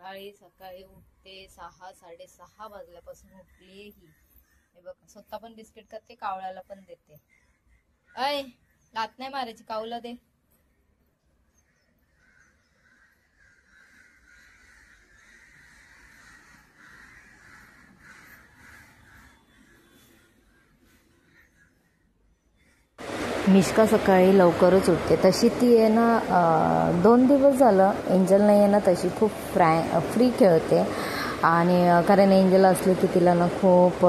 सकाळी उठते 6:30 वाजल्यापासून उठली ही. हे बघा स्वतः पण बिस्किट खाते, कावळ्याला पण देते. अय लात नाही मारायची, कावला दे. मिश्का सकाळी लवकरच उठते. तशी ती आहे ना 2 दिवस झालं एंजल नाही आहे ना, तशी खूप फ्री खेळते. आणि कारण एंजल असली की तिला ना खूप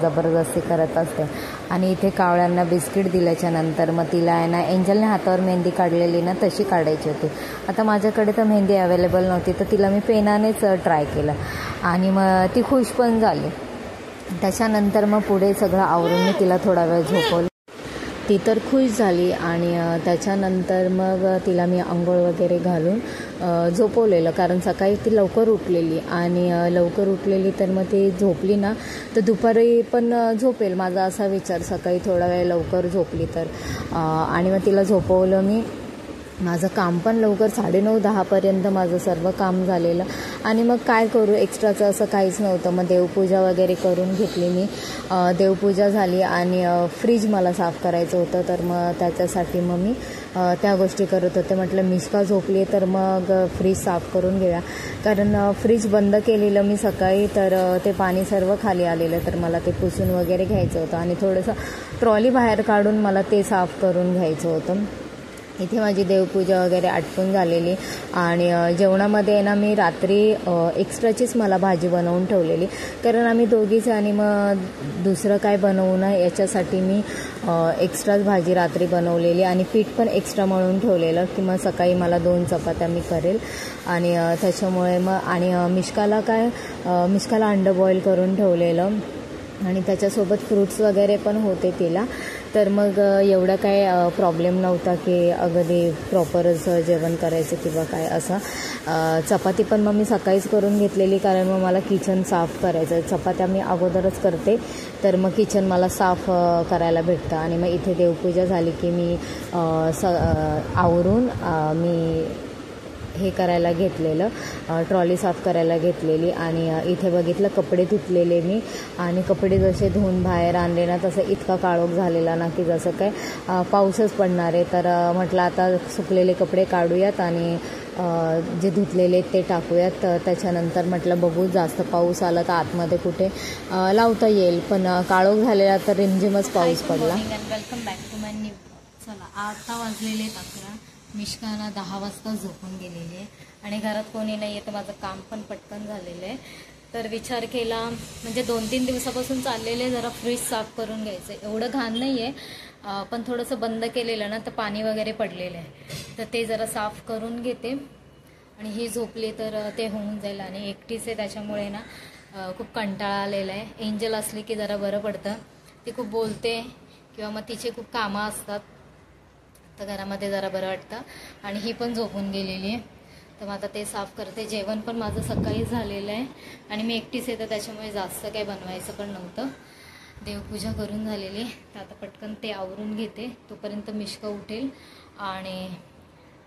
जबरदस्ती करत असते. आणि इथे कावळ्यांना बिस्किट दिल्याच्या नंतर मग तिला आहे ना एंजलने हातावर मेहंदी काढलेली ना तशी काढायची होती. आता माझ्याकडे तर मेहंदी अवेलेबल नव्हती, तर तिला मी पेनानेच ट्राय केलं आणि मग ती खुश पण झाली. त्याच्यानंतर मग पुढे सगळं आवरून मी तिला थोडा वेळ झोपवलं. ती तर खुश झाली. आणि त्याच्यानंतर मग तिला मी आंघोळ वगैरे घालून झोपवलेलं, कारण सकाळी ती लवकर उठलेली. आणि लवकर उठलेली तर मग ती झोपली ना तर दुपारी पण झोपेल माझा असा विचार, सकाळी थोडा वेळ लवकर झोपली तर. आणि मग तिला झोपवलं मी. माझं काम पण लवकर 9:30-10पर्यंत माझं सर्व काम झालेलं. आणि मग काय करू, एक्स्ट्राचं असं काहीच नव्हतं. मग देवपूजा वगैरे करून घेतली मी. देवपूजा झाली आणि फ्रीज मला साफ करायचं होतं, तर मग त्याच्यासाठी मग मी त्या गोष्टी करत होते. म्हटलं मिश्का झोपली तर मग फ्रीज साफ करून घेऊया, कारण फ्रीज बंद केलेलं मी सकाळी, तर ते पाणी सर्व खाली आलेलं, तर मला ते पुसून वगैरे घ्यायचं होतं. आणि थोडंसं ट्रॉली बाहेर काढून मला ते साफ करून घ्यायचं होतं. इथे माझी देवपूजा वगैरे आटपून झालेली. आणि जेवणामध्ये ना मी रात्री एक्स्ट्राचीच मला भाजी बनवून ठेवलेली, कारण आम्ही दोघीच. आणि मग दुसरं काय बनवू ना याच्यासाठी मी एक्स्ट्राच भाजी रात्री बनवलेली. आणि पीठ पण एक्स्ट्रा मळून ठेवलेलं की मग सकाळी मला 2 चपात्या मी करेल. आणि त्याच्यामुळे मग आणि मिश्काला अंडं बॉईल करून ठेवलेलं आणि त्याच्यासोबत फ्रूट्स वगैरे पण होते तिला. तर मग एवढा काय प्रॉब्लेम नव्हता की अगदी प्रॉपरच जेवण करायचं किंवा काय असं. चपाती पण मग मी सकाळीच करून घेतलेली, कारण मग मला किचन साफ करायचं. चपात्या मी अगोदरच करते, तर मग किचन मला साफ करायला भेटतं. आणि मग इथे देवपूजा झाली की मी आवरून मी हे करायला घेतलेलं, ट्रॉली साफ करायला घेतलेली. आणि इथे बघितलं कपडे धुतलेले मी. आणि कपडे जसे धुवून बाहेर आणले ना तसं इतका काळोख झालेला ना की जसं काय पाऊसच पडणार आहे. तर म्हटलं आता सुकलेले कपडे काढूयात आणि जे धुतलेले ते टाकूयात. त्याच्यानंतर म्हटलं बघू जास्त पाऊस आला तर आतमध्ये कुठे लावता येईल, पण काळोख झालेला तर रिमझिमच पाऊस पडला. Welcome back to my new. चला आता वाजलेले 11. मिश्काला 10 वाजता झोपून गेलेली आहे आणि घरात कोणी नाही आहे, तर माझं काम पण पटकन झालेलं आहे. तर विचार केला, म्हणजे 2-3 दिवसापासून चाललेले जरा फ्रीज साफ करून घ्यायचं. एवढं घाण नाही आहे, पण थोडंसं बंद केलेलं ना तर पाणी वगैरे पडलेलं आहे, तर ते जरा साफ करून घेते. आणि ही झोपली तर ते होऊन जाईल. आणि एकटीच आहे त्याच्यामुळे ना खूप कंटाळा आलेला आहे. एंजल असली की जरा बरं पडतं, ती खूप बोलते किंवा मग तिचे खूप कामं असतात, तर घरामध्ये जरा बरं वाटतं. आणि ही पण झोपून गेलेली आहे, तर मग आता ते साफ करते. जेवण पण माझं सकाळी झालेलं आहे आणि मी एकटीच येतं त्याच्यामुळे जास्त काही बनवायचं पण नव्हतं. देवपूजा करून झालेली, तर आता पटकन ते आवरून घेते, तोपर्यंत मिश्का उठेल. आणि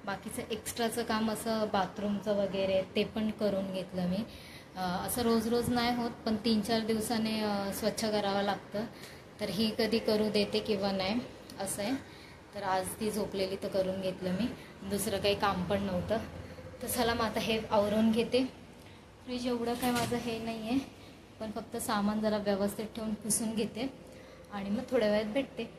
बाकीचं एक्स्ट्राचं काम असं बाथरूमचं वगैरे ते पण करून घेतलं मी. असं रोज नाही होत, पण 3-4 दिवसाने स्वच्छ करावं लागतं, तर ही कधी करू देते किंवा नाही असं आहे. तर आज ती झोपलेली तर करून घेतलं मी, दुसरं काही काम पण नव्हतं. तर चला मग आता हे आवरून घेते. फ्रीज एवढं काय माझं हे नाही आहे, पण फक्त सामान जरा व्यवस्थित ठेवून पुसून घेते आणि मग थोड्या वेळात भेटते.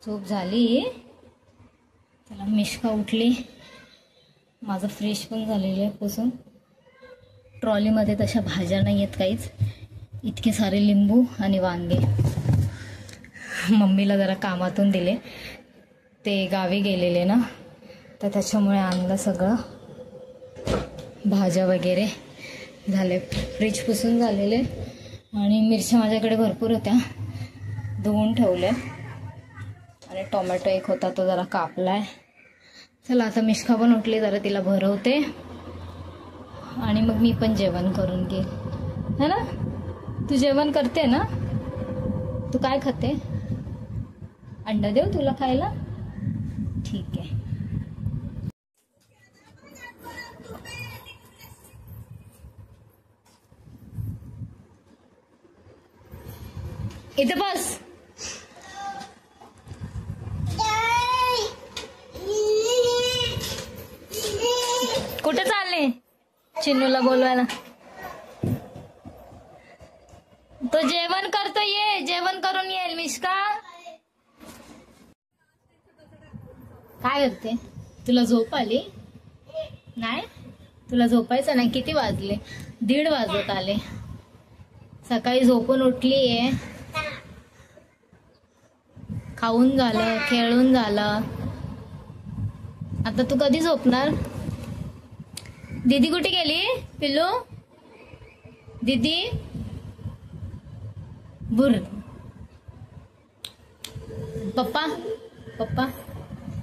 झोप झाली. त्याला मिश्का उठली. माझं फ्रेश पण झालेलं आहे पुसून. ट्रॉलीमध्ये तशा भाज्या नाही आहेत काहीच. इतके सारे लिंबू आणि वांगे मम्मीला जरा कामातून दिले. ते गावी गेलेले ना, तर त्याच्यामुळे आणलं सगळं. भाज्या वगैरे झाले. फ्रीज पुसून झालेले. आणि मिरच्या माझ्याकडे भरपूर होत्या, धुवून ठेवल्या. आणि टोमॅटो एक होता तो जरा कापलाय. चला आता मिश्का पण उठली, जरा तिला भरवते आणि मग मी पण जेवण करून घेईल, है ना. तू जेवण करते ना. तू काय खाते? अंडा देऊ तुला खायला? ठीक आहे. इथे बस. कुठे चालले? चिन्नूला बोलवायला. तो जेवण करतो, ये जेवण करून येईल. मिश्का काय करते? तुला झोप आली नाही? तुला झोपायचं नाही? किती वाजले? 1:30 वाजत आले. सकाळी झोपून उठलीये, खाऊन झालं, खेळून झालं. आता तू कधी झोपणार? दीदी कुठे गेली? पिल्लू दीदी बुर. पप्पा पप्पा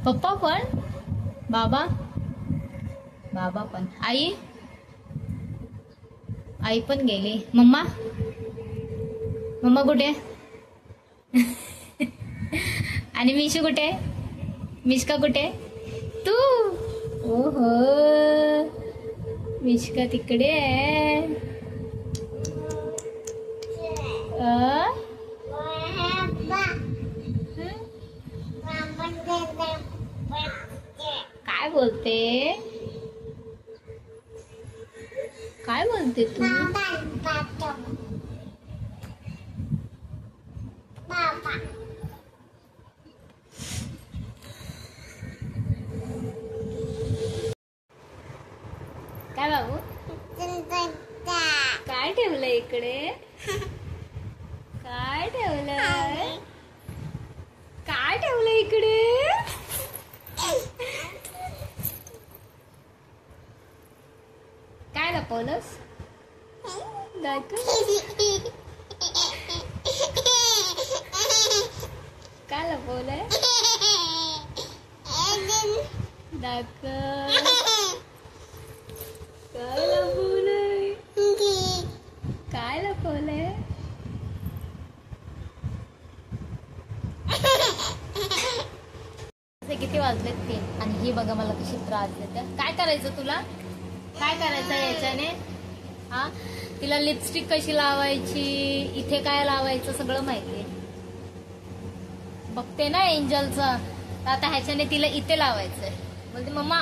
पप्पा पण. बाबा बाबा पण. आई आई पण गेली. मम्मा मम्मा कुठे? आणि मिशू कुठे? मिश्का कुठे? तू. ओहो, मिश्का तिकडे आहे. काय बोलते? काय बोलते तू? काय बाबू? काय ठेवलंय इकडे? काय ठेवलंय? काय ठेवलंय इकडे? काय लपवलंस? काय लपवलंय? दाखव. काय लपवलंय? काय लपवलंय? किती वाजलेत 3 आणि ही बघा मला कशी त्रास देते. काय करायचं तुला? काय करायचं याच्याने? हा, तिला लिपस्टिक कशी लावायची, इथे काय लावायचं सगळं माहितीये. बघते ना एंजलचं. आता ह्याच्याने तिला इथे लावायचंय. बोलते मम्मा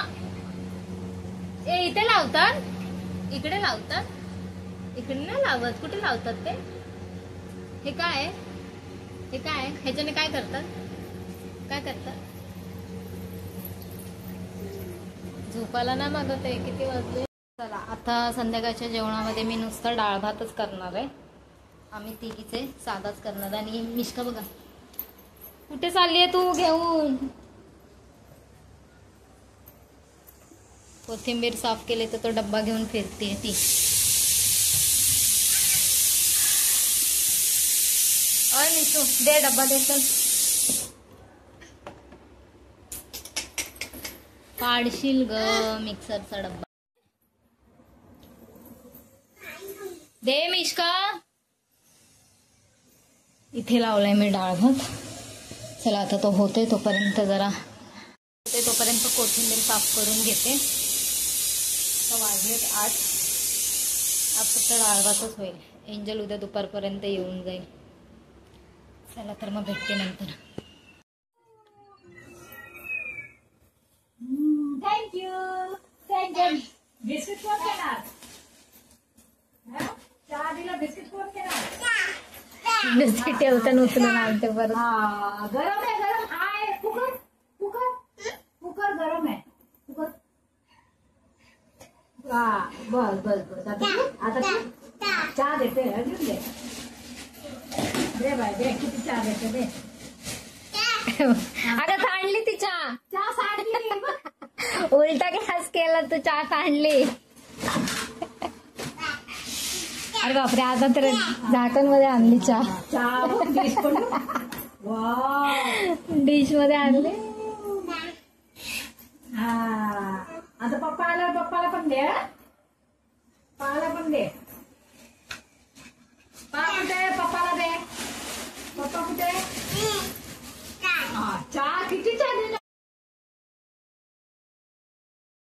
ए इथे लावतात, इकडे लावतात. इकडे नाही लावत. कुठे लावतात ते? हे काय? हे काय? ह्याच्याने काय करतात? काय करतात? झोपायला नाही मागत आहे. किती वाजले? चला आता संध्याकाळच्या जेवणामध्ये मी नुसतं डाळ भातच करणार आहे. आम्ही तिघीचे साधाच करणार. आणि मिश्का बघा कुठे चालली आहे तू घेऊन. कोथिंबीर साफ केले तर तो डब्बा घेऊन फिरते ती. ओय मिशू दे डब्बा दे. चल काढशील ग मिक्सरचा डब्बा. दे मिश्का. इथे लावलाय मी डाळ भात. चला आता तो होतोय तोपर्यंत कोथिंबीर साफ करून घेते. वाजलेत 8. आज फक्त डाळ भातच होईल. एंजल उद्या दुपारपर्यंत येऊन जाईल. चला तर मग भेटते नंतर. थँक्यू. बिस्किट कोण घेणार? चहा दिला. बिस्किट कोण घेणार? बिस्किट ठेवताना उचलून आणते परत. गरम आहे. गरम आहे. बस बस बस आता चहा देते अजून दे दे बाय दे किती चहा देते दे अगं सांडली ती चहा. चहा सांडली उलटा गॅस केला तू चहा सांडली. अरे बापरे आता तर झाकण मध्ये आणली चहा. चहा डिश पण वाव डिश मध्ये आणली. हा आता पप्पा आला पप्पाला पण दे पप्पाला पण दे कुठे पप्पाला दे पप्पा कुठे चहा किती